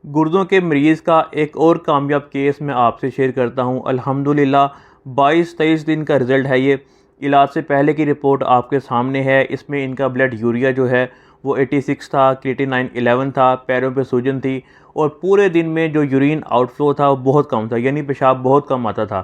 गुर्दों के मरीज़ का एक और कामयाब केस मैं आपसे शेयर करता हूँ। अल्हम्दुलिल्लाह 22-23 दिन का रिज़ल्ट है ये। इलाज से पहले की रिपोर्ट आपके सामने है। इसमें इनका ब्लड यूरिया जो है वो 86 था, क्रिएटिनिन 11 था, पैरों पे सूजन थी और पूरे दिन में जो यूरिन आउटफ्लो था वो बहुत कम था, यानी पेशाब बहुत कम आता था।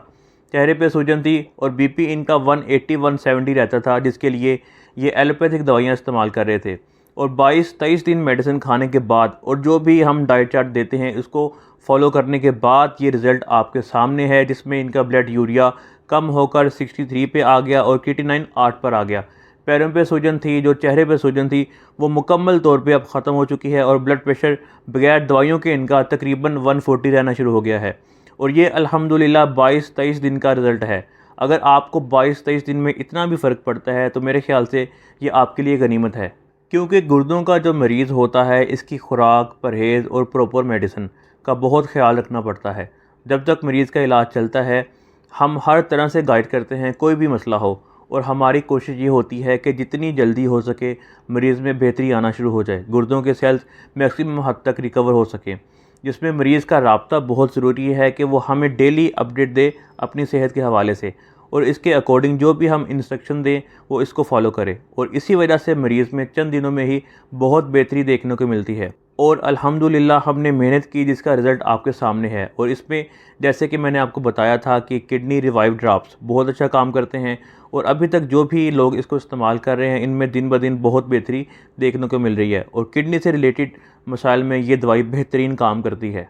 चेहरे पे सूजन थी और बीपी इनका 180-170 रहता था, जिसके लिए ये एलोपैथिक दवाइयाँ इस्तेमाल कर रहे थे। और 22-23 दिन मेडिसिन खाने के बाद और जो भी हम डाइट चार्ट देते हैं इसको फॉलो करने के बाद ये रिज़ल्ट आपके सामने है, जिसमें इनका ब्लड यूरिया कम होकर 63 पे आ गया और क्रिएटिनिन 8 पर आ गया। पैरों पे सूजन थी, जो चेहरे पे सूजन थी वो मुकम्मल तौर पे अब ख़त्म हो चुकी है और ब्लड प्रेशर बगैर दवाइयों के इनका तकरीबन 140 रहना शुरू हो गया है। और ये अल्हम्दुलिल्लाह 22-23 दिन का रिज़ल्ट है। अगर आपको 22-23 दिन में इतना भी फ़र्क पड़ता है तो मेरे ख़्याल से ये आपके लिए गनीमत है, क्योंकि गुर्दों का जो मरीज़ होता है इसकी खुराक, परहेज़ और प्रॉपर मेडिसिन का बहुत ख़्याल रखना पड़ता है। जब तक मरीज़ का इलाज चलता है हम हर तरह से गाइड करते हैं, कोई भी मसला हो, और हमारी कोशिश ये होती है कि जितनी जल्दी हो सके मरीज़ में बेहतरी आना शुरू हो जाए, गुर्दों के सेल्स मैक्सिमम हद तक रिकवर हो सकें। जिसमें मरीज़ का राब्ता बहुत ज़रूरी है कि वो हमें डेली अपडेट दे अपनी सेहत के हवाले से, और इसके अकॉर्डिंग जो भी हम इंस्ट्रक्शन दें वो इसको फॉलो करे। और इसी वजह से मरीज़ में चंद दिनों में ही बहुत बेहतरी देखने को मिलती है। और अल्हम्दुलिल्लाह हमने मेहनत की जिसका रिज़ल्ट आपके सामने है। और इसमें जैसे कि मैंने आपको बताया था कि किडनी रिवाइव ड्रॉप्स बहुत अच्छा काम करते हैं, और अभी तक जो भी लोग इसको इस्तेमाल कर रहे हैं इनमें दिन ब दिन बहुत बेहतरी देखने को मिल रही है, और किडनी से रिलेटेड मसाइल में ये दवाई बेहतरीन काम करती है।